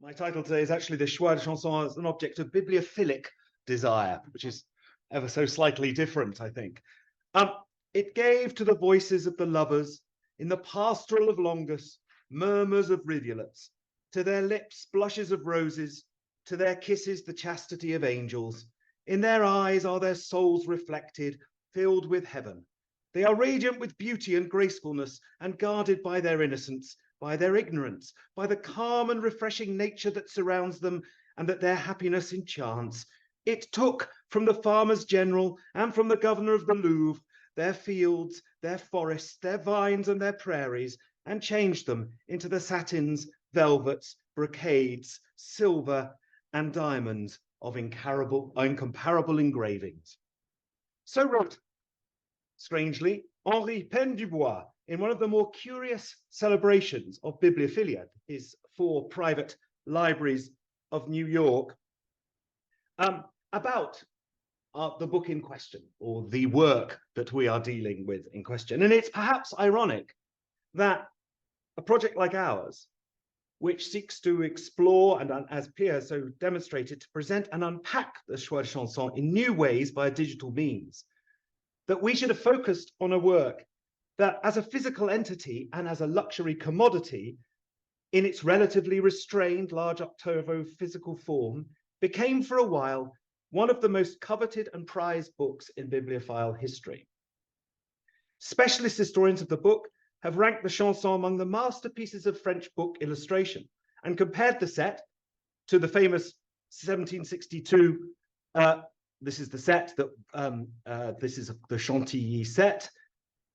My title today is actually the Choix de Chansons as an object of bibliophilic desire, which is ever so slightly different, I think. It gave to the voices of the lovers in the pastoral of Longus murmurs of rivulets, to their lips blushes of roses, to their kisses the chastity of angels. In their eyes are their souls reflected, filled with heaven. They are radiant with beauty and gracefulness, and guarded by their innocence, by their ignorance, by the calm and refreshing nature that surrounds them, and that their happiness enchants. It took from the farmers general and from the governor of the Louvre their fields, their forests, their vines, and their prairies, and changed them into the satins, velvets, brocades, silver, and diamonds of incomparable engravings. So wrote, strangely, Henri Pen-Dubois in one of the more curious celebrations of Bibliophilia, his 4 private libraries of New York, about the book in question, or the work that we are dealing with in question. And it's perhaps ironic that a project like ours, which seeks to explore and, as Pierre so demonstrated, to present and unpack the Choix de Chansons in new ways by digital means, that we should have focused on a work that as a physical entity and as a luxury commodity in its relatively restrained large octavo physical form became for a while one of the most coveted and prized books in bibliophile history. Specialist historians of the book have ranked the chanson among the masterpieces of French book illustration and compared the set to the famous 1762, this is the set that, this is the Chantilly set,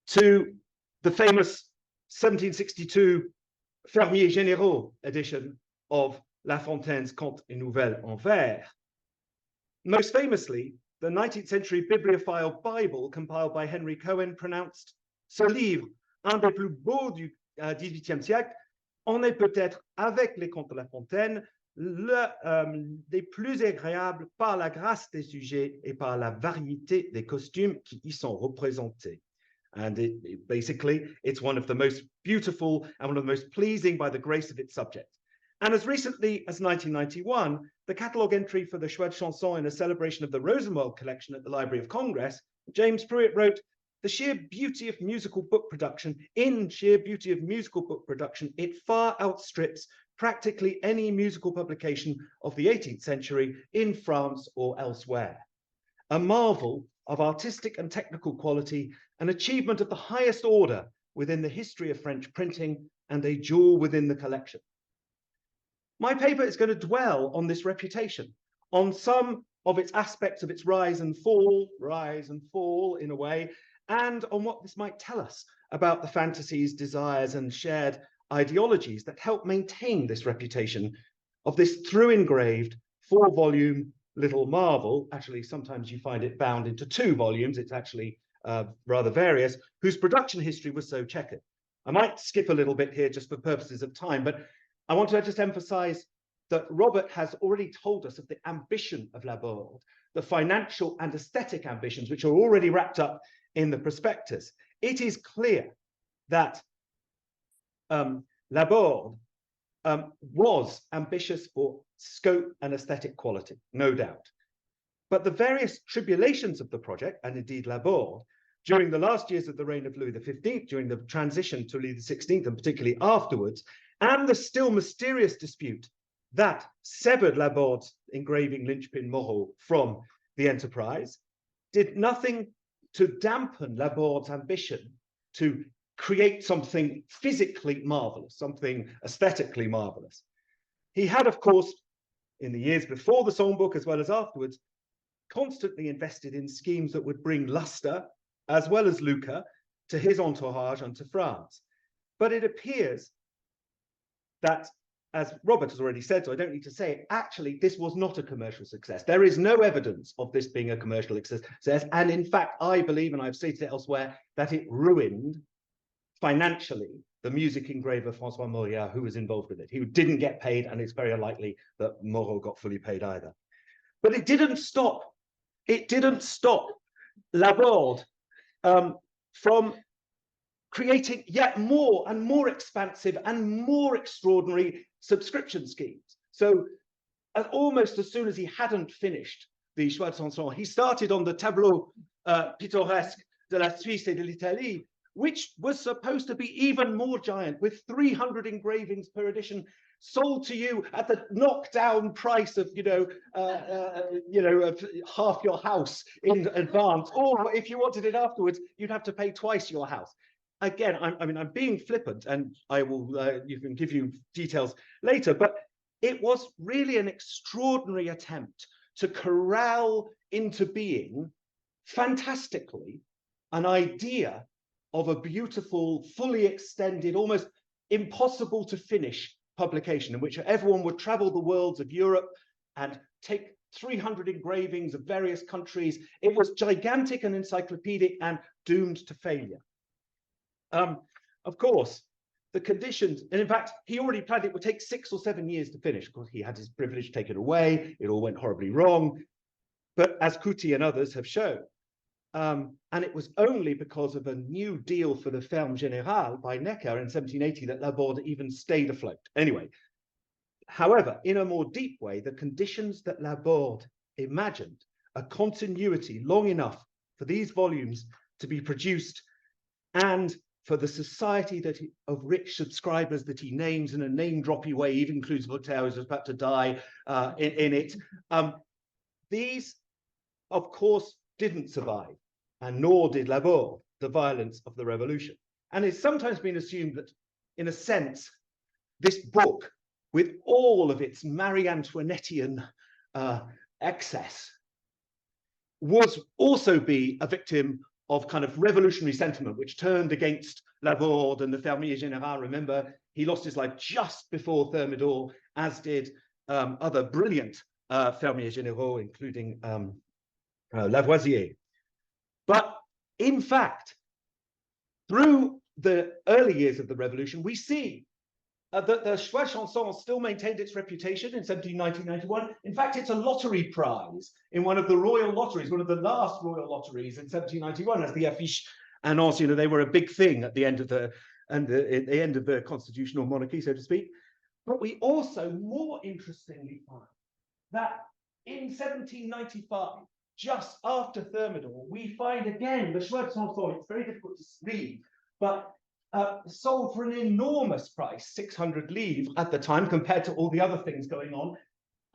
to the famous 1762 Fermier Généraux edition of La Fontaine's Contes et Nouvelles en vers. Most famously, the 19th century bibliophile Bible compiled by Henry Cohen pronounced ce livre, un des plus beaux du XVIIIe siècle, en est peut-être avec les Contes de La Fontaine des plus agréables par la grâce des sujets et par la variété des costumes qui y sont représentés. And basically, it's one of the most beautiful and one of the most pleasing by the grace of its subject. And as recently as 1991, the catalogue entry for the Choix de Chansons in a celebration of the Rosenwald collection at the Library of Congress, James Pruitt wrote, the sheer beauty of musical book production, it far outstrips practically any musical publication of the 18th century in France or elsewhere. A marvel of artistic and technical quality, an achievement of the highest order within the history of French printing, and a jewel within the collection. My paper is going to dwell on this reputation, on some of its aspects of its rise and fall in a way, and on what this might tell us about the fantasies, desires, and shared ideologies that help maintain this reputation of this through-engraved 4-volume little marvel. Actually, sometimes you find it bound into 2 volumes. It's actually rather various, whose production history was so checkered. I might skip a little bit here just for purposes of time, but I want to just emphasize that Robert has already told us of the ambition of Laborde, the financial and aesthetic ambitions, which are already wrapped up in the prospectus. It is clear that Laborde was ambitious for scope and aesthetic quality, no doubt. But the various tribulations of the project, and indeed Laborde, during the last years of the reign of Louis XV, during the transition to Louis XVI, and particularly afterwards, and the still mysterious dispute that severed Laborde's engraving linchpin Moreau from the enterprise, did nothing to dampen Laborde's ambition to create something physically marvelous, something aesthetically marvelous. He had, of course, in the years before the songbook as well as afterwards, constantly invested in schemes that would bring luster as well as lucre to his entourage and to France. But it appears that, as Robert has already said, so I don't need to say it, actually, this was not a commercial success. There is no evidence of this being a commercial success. And in fact, I believe, and I've stated it elsewhere, that it ruined financially the music engraver Francois Moriat, who was involved with it. He didn't get paid, and it's very unlikely that Moreau got fully paid either. But it didn't stop. It didn't stop Laborde from creating yet more and more expansive and more extraordinary subscription schemes. So almost as soon as he hadn't finished the Choix de Chansons, he started on the Tableau pittoresque de la Suisse et de l'Italie, which was supposed to be even more giant, with 300 engravings per edition, sold to you at the knockdown price of of half your house in advance, or if you wanted it afterwards, you'd have to pay twice your house. Again, I'm being flippant, and I will you can give you details later, but it was really an extraordinary attempt to corral into being, fantastically, an idea of a beautiful, fully extended, almost impossible to finish publication in which everyone would travel the worlds of Europe and take 300 engravings of various countries. It was gigantic and encyclopedic and doomed to failure. Of course, the conditions, and in fact, he already planned it would take 6 or 7 years to finish because he had his privilege taken away. It all went horribly wrong. But as Couty and others have shown, and it was only because of a new deal for the Ferme Générale by Necker in 1780 that Laborde even stayed afloat. Anyway, however, in a more deep way, the conditions that Laborde imagined, a continuity long enough for these volumes to be produced and for the society of rich subscribers that he names in a name-droppy way, even includes Voltaire, who's about to die in it. These, of course, didn't survive, and nor did Laborde, the violence of the revolution. And it's sometimes been assumed that, in a sense, this book, with all of its Marie Antoinettian excess, was also be a victim of kind of revolutionary sentiment, which turned against Laborde and the Fermier Général. Remember, he lost his life just before Thermidor, as did other brilliant Fermier Généraux, including Lavoisier. But in fact, through the early years of the revolution, we see that the Choix de Chansons still maintained its reputation in 1790-91. In fact, it's a lottery prize in one of the royal lotteries, one of the last royal lotteries in 1791, as the affiche announced. They were a big thing at the end of the constitutional monarchy, so to speak. But we also, more interestingly, find that in 1795, just after Thermidor, we find again the Choix de Chansons. It's very difficult to read, but sold for an enormous price, 600 livres at the time, compared to all the other things going on.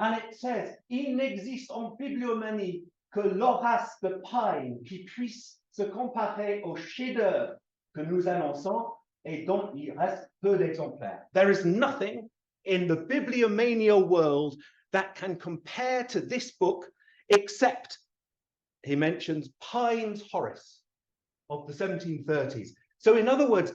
And it says, il n'existe en bibliomanie que l'Horace de Paille qui puisse se comparer au chef-d'œuvre que nous annonçons et dont il reste peu d'exemplaires. There is nothing in the bibliomania world that can compare to this book, except he mentions Paine's Horace of the 1730s. So in other words,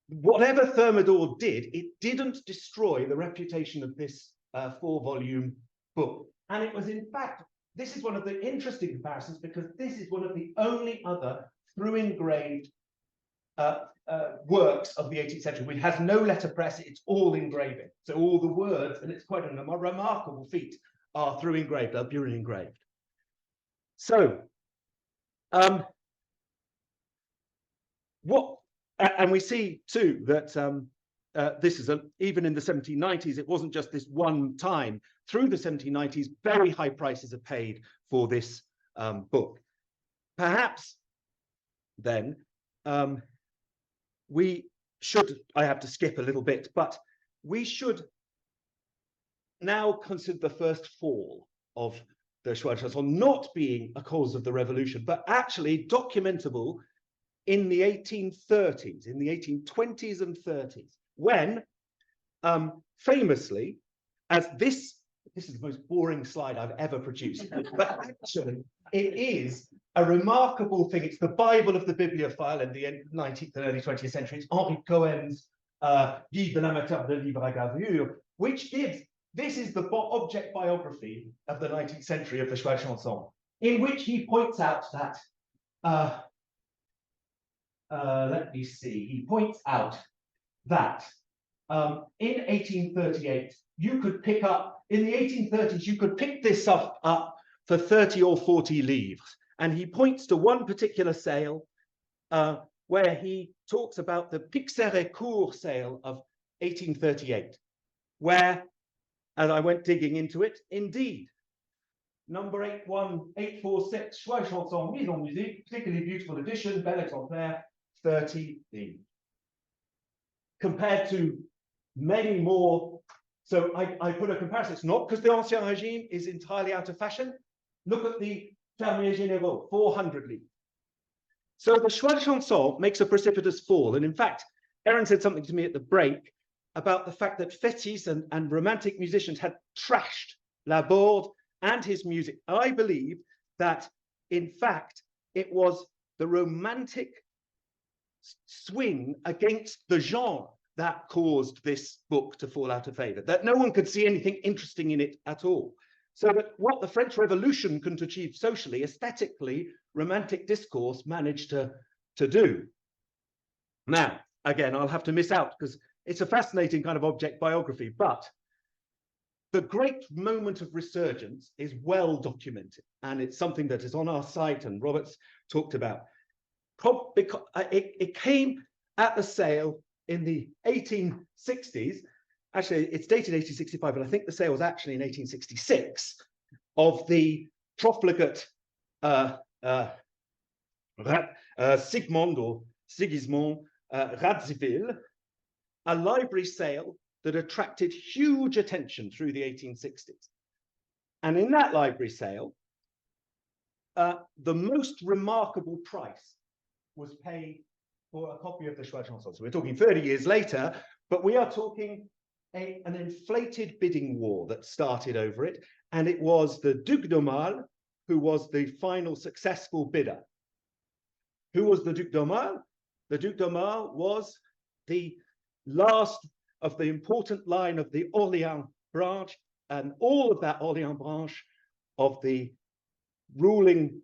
whatever Thermidor did, it didn't destroy the reputation of this 4-volume book. And it was, in fact, this is one of the interesting comparisons, because this is one of the only other through engraved works of the 18th century, which has no letterpress. It's all engraving. So all the words, and it's quite a remarkable feat, are through engraved, are purely engraved. So, and we see too that this is even in the 1790s, it wasn't just this one time. Through the 1790s, very high prices are paid for this book. Perhaps then we should, I have to skip a little bit, but we should now consider the first fall of the Choix de Chansons not being a cause of the revolution, but actually documentable in the 1830s, in the 1820s and 30s, when famously, as this is the most boring slide I've ever produced, but actually it is a remarkable thing. It's the Bible of the bibliophile in the 19th and early 20th century. It's Henri Cohen's Guide de l'amateur de livre à gravure, which gives, this is the object biography of the 19th century of the Choix de Chansons, in which he points out that let me see. He points out that in 1838, you could pick up, in the 1830s, you could pick this up for 30 or 40 livres. And he points to one particular sale where he talks about the Pixeret Court sale of 1838, where as I went digging into it, indeed, number 81846, Choix de Chansons mise en musique, particularly beautiful edition, bel exemplaire, 30D. Compared to many more, so I put a comparison. It's not because the Ancien Régime is entirely out of fashion. Look at the Fermiers Généraux, 400 livres. So the Choix de Chansons makes a precipitous fall. And in fact, Erin said something to me at the break about the fact that Fétis and romantic musicians had trashed Laborde and his music. I believe that, in fact, it was the romantic swing against the genre that caused this book to fall out of favor, that no one could see anything interesting in it at all. So that what the French Revolution couldn't achieve socially, aesthetically, romantic discourse managed to do. Now, again, I'll have to miss out because it's a fascinating kind of object biography, but the great moment of resurgence is well documented, and it's something that is on our site and Robert's talked about. Because it came at the sale in the 1860s. Actually, it's dated 1865, but I think the sale was actually in 1866 of the profligate Sigmund or Sigismund Radziwill, a library sale that attracted huge attention through the 1860s. And in that library sale, the most remarkable price was paid for a copy of the Choix de Chansons. So we're talking 30 years later, but we are talking an inflated bidding war that started over it. And it was the Duc d'Aumale who was the final successful bidder. Who was the Duc d'Aumale? The Duc d'Aumale was the last of the important line of the Orléans branch, and all of that Orléans branch of the ruling,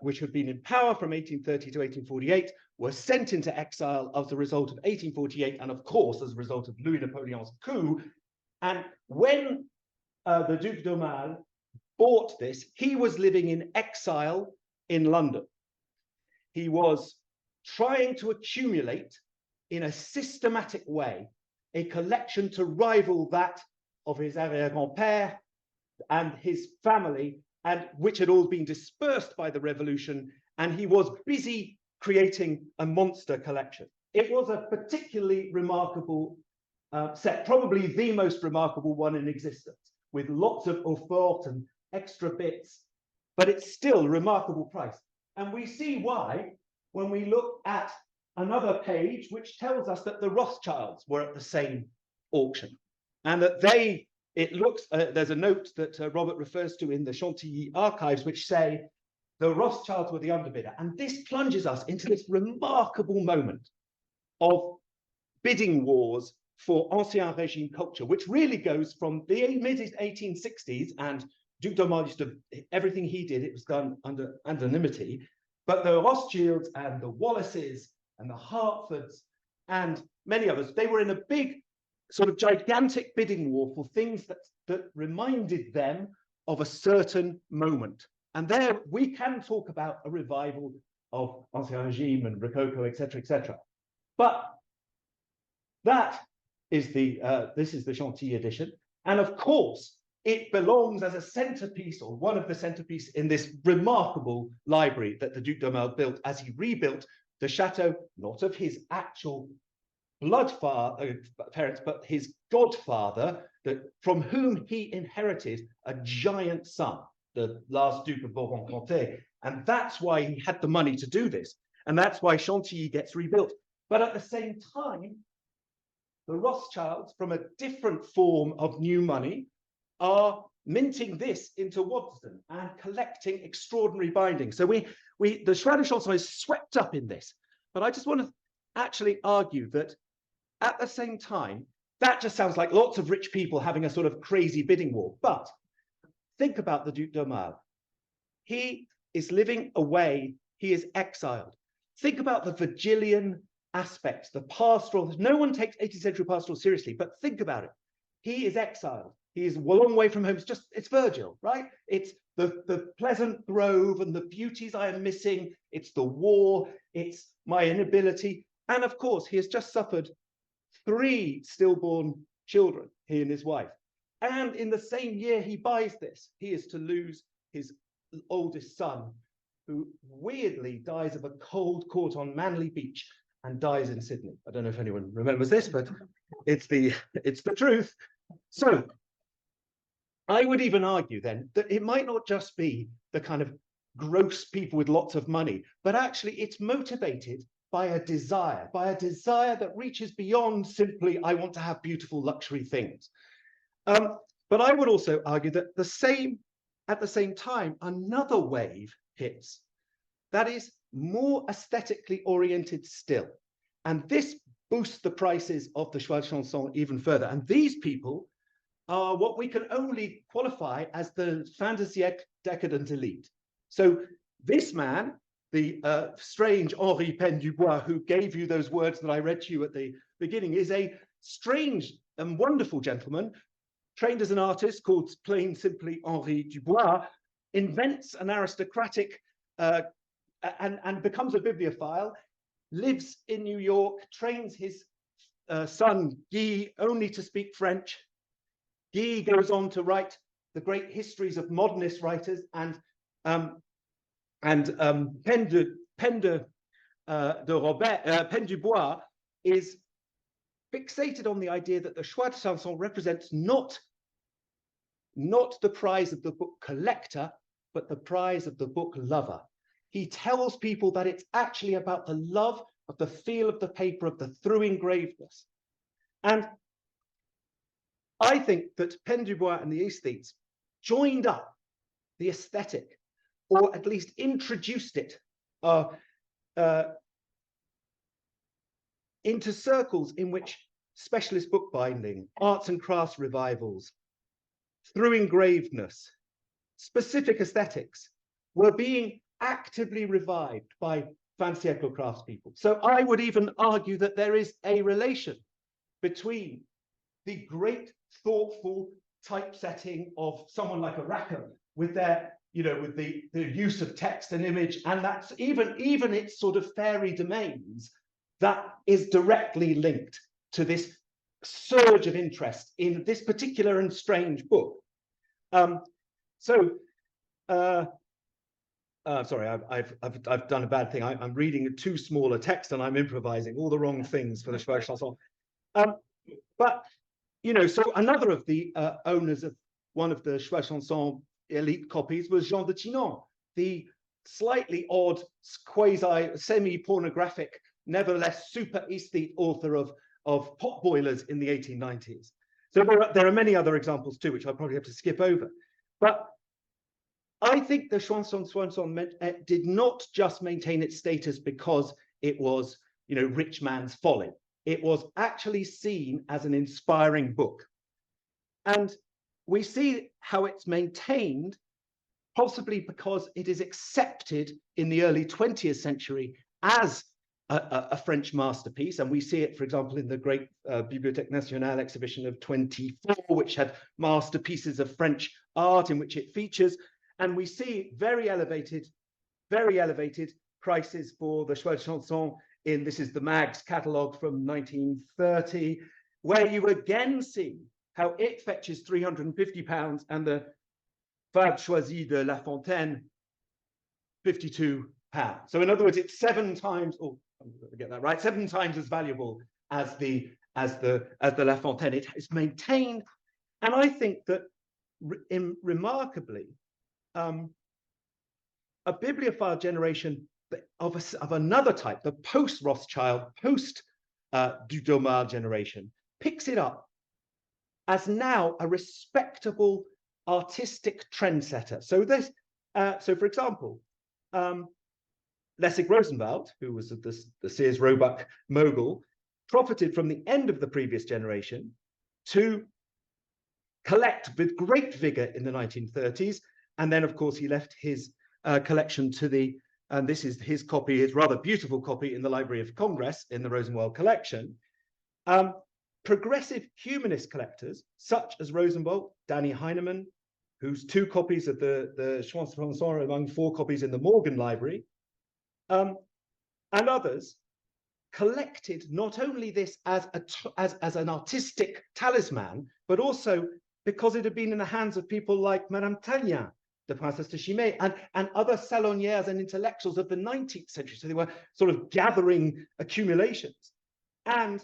which had been in power from 1830 to 1848, were sent into exile as a result of 1848, and of course, as a result of Louis Napoleon's coup. And when the Duc d'Aumale bought this, he was living in exile in London. He was trying to accumulate in a systematic way a collection to rival that of his arrière-grand-père and his family, and which had all been dispersed by the revolution, and he was busy creating a monster collection. It was a particularly remarkable set, probably the most remarkable one in existence, with lots of eau-forte and extra bits, but it's still a remarkable price. And we see why when we look at another page, which tells us that the Rothschilds were at the same auction, and that there's a note that Robert refers to in the Chantilly archives, which say the Rothschilds were the underbidder. And this plunges us into this remarkable moment of bidding wars for Ancien Régime culture, which really goes from the mid-1860s, and Duc d'Aumale used to, everything he did, it was done under anonymity, but the Rothschilds and the Wallaces and the Hertfords and many others, they were in a big sort of gigantic bidding war for things that reminded them of a certain moment. And there we can talk about a revival of Ancien Régime and Rococo, etc., etc. But that is this is the Chantilly edition. And of course, it belongs as a centerpiece, or one of the centerpieces, in this remarkable library that the Duc d'Aumale built as he rebuilt the chateau, not of his actual blood parents, but his godfather, from whom he inherited a giant son, the last Duke of Bourbon-Conté. And that's why he had the money to do this. And that's why Chantilly gets rebuilt. But at the same time, the Rothschilds, from a different form of new money, are minting this into Waddesdon and collecting extraordinary bindings. So the Choix de Chansons is swept up in this. But I just want to actually argue that at the same time, that just sounds like lots of rich people having a sort of crazy bidding war. But think about the Duc d'Aumale. He is living away. He is exiled. Think about the Virgilian aspects, the pastoral. No one takes 18th century pastoral seriously, but think about it. He is exiled. He is a long way from home. It's Virgil, right? It's the pleasant grove and the beauties I am missing. It's the war. It's my inability. And of course, he has just suffered 3 stillborn children, he and his wife. And in the same year he buys this, he is to lose his oldest son, who weirdly dies of a cold caught on Manly Beach and dies in Sydney. I don't know if anyone remembers this, but it's the truth. So I would even argue then that it might not just be the kind of gross people with lots of money, but actually it's motivated by a desire that reaches beyond simply, I want to have beautiful luxury things. But I would also argue that at the same time, another wave hits that is more aesthetically oriented still. And this boosts the prices of the Choix de Chansons even further. And these people are what we can only qualify as the fin de siècle decadent elite. So this man, the strange Henri Pen Dubois, who gave you those words that I read to you at the beginning, is a strange and wonderful gentleman, trained as an artist called plain simply Henri Dubois, invents an aristocratic and becomes a bibliophile, lives in New York, trains his son Guy only to speak French. Guy goes on to write the great histories of modernist writers, and Pen Dubois is fixated on the idea that the Choix de Chansons represents not the prize of the book collector, but the prize of the book lover. He tells people that it's actually about the love of the feel of the paper, of the through engravedness. And I think that Pen Dubois and the aesthetes joined up the aesthetic, or at least introduced it into circles in which specialist bookbinding, arts and crafts revivals, through engravedness, specific aesthetics were being actively revived by fin de siècle craftspeople. So I would even argue that there is a relation between the great thoughtful typesetting of someone like a Rackham with their, with the use of text and image, and that's even its sort of fairy domains, that is directly linked to this surge of interest in this particular and strange book. Sorry, I've done a bad thing. I'm reading too small a text and I'm improvising all the wrong things for the Choix de Chansons. But so another of the owners of one of the Choix de Chansons elite copies was Jean de Chinon, the slightly odd, semi-pornographic, nevertheless super aesthete author of pot boilers in the 1890s. So there are many other examples too, which I'll probably have to skip over. But I think the Chansons did not just maintain its status because it was, rich man's folly. It was actually seen as an inspiring book. And we see how it's maintained, possibly because it is accepted in the early 20th century as a French masterpiece. And we see it, for example, in the great Bibliothèque Nationale exhibition of 24, which had masterpieces of French art in which it features. And we see very elevated prices for the Choix de Chansons this is the Mag's catalogue from 1930, where you again see how it fetches £350 and the Fable Choisie de La Fontaine, £52. So in other words, it's 7 times, get that right, 7 times as valuable as the La Fontaine. It is maintained, and I think that remarkably, a bibliophile generation of another type, the post-Rothschild, post-Dudomar generation, picks it up as now a respectable artistic trendsetter. So for example, Lessig Rosenwald, who was the Sears Roebuck mogul, profited from the end of the previous generation to collect with great vigor in the 1930s. And then, of course, he left his collection and this is his copy, his rather beautiful copy in the Library of Congress in the Rosenwald collection. Progressive humanist collectors, such as Rosenwald, Danny Heinemann, whose 2 copies of the Choix de Chansons are among 4 copies in the Morgan Library, and others, collected not only this as an artistic talisman, but also because it had been in the hands of people like Madame Tallien, the Princesse de Chimay, and other salonières and intellectuals of the 19th century. So they were sort of gathering accumulations. And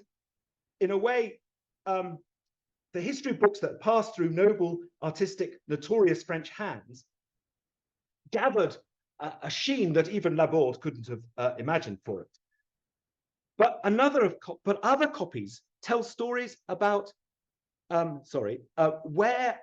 in a way, the history of books that passed through noble, artistic, notorious French hands gathered a sheen that even Laborde couldn't have imagined for it. But other copies tell stories about where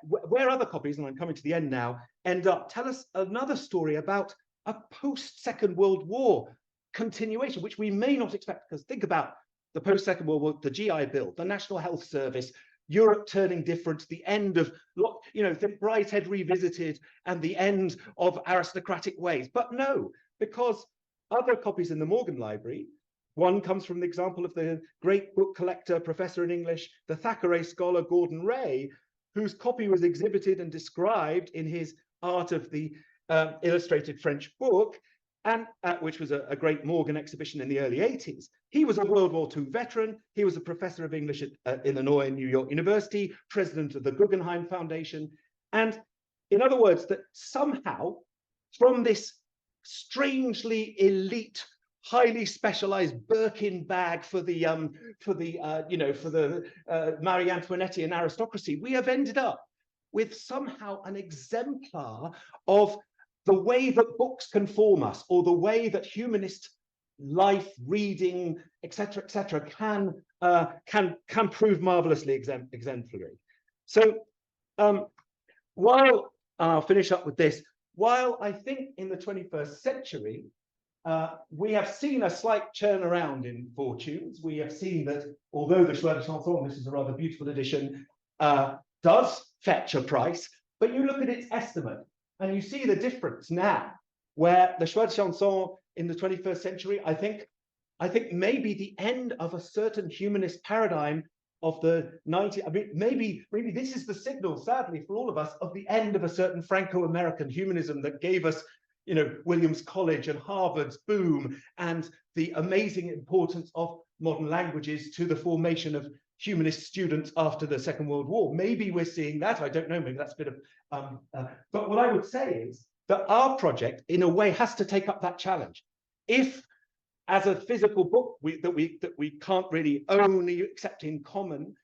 other copies, and I'm coming to the end now, end up, tell us another story about a post-Second World War continuation, which we may not expect, because think about the post-Second World War, the GI Bill, the National Health Service, Europe turning different, the end of, the Brideshead Revisited, and the end of aristocratic ways. But no, because other copies in the Morgan Library, one comes from the example of the great book collector, professor in English, the Thackeray scholar Gordon Ray, whose copy was exhibited and described in his Art of the Illustrated French Book, and which was a great Morgan exhibition in the early 80s. He was a World War II veteran. He was a professor of English at Illinois and New York University, president of the Guggenheim Foundation. And in other words, that somehow from this strangely elite, highly specialized Birkin bag for the Marie Antoinettean aristocracy, we have ended up with somehow an exemplar of the way that books can form us, or the way that humanist life, reading, etc., can prove marvelously exemplary. So while I'll finish up with this, while I think in the 21st century we have seen a slight churn around in fortunes, we have seen that although the Choix de Chansons, this is a rather beautiful edition, does fetch a price, but you look at its estimate and you see the difference now, where the Choix de Chansons in the 21st century, I think maybe the end of a certain humanist paradigm of the 90s. I mean, maybe this is the signal, sadly, for all of us, of the end of a certain Franco-American humanism that gave us, Williams College and Harvard's boom, and the amazing importance of modern languages to the formation of humanist students after the Second World War. Maybe we're seeing that. I don't know. Maybe that's a bit of. But what I would say is that our project, in a way, has to take up that challenge. If, as a physical book that we can't really own except in common,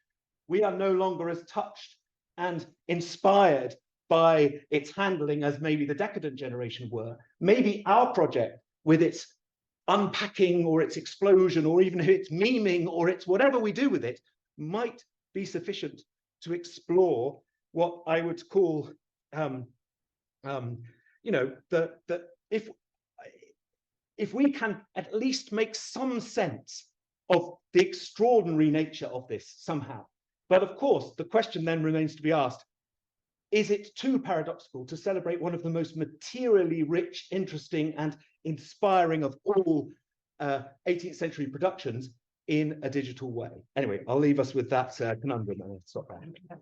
we are no longer as touched and inspired by its handling as maybe the decadent generation were, maybe our project, with its unpacking or its explosion or even its memeing or its whatever we do with it, might be sufficient to explore what I would call, if we can at least make some sense of the extraordinary nature of this somehow. But of course, the question then remains to be asked, is it too paradoxical to celebrate one of the most materially rich, interesting, and inspiring of all 18th century productions in a digital way? Anyway, I'll leave us with that conundrum and I'll stop there.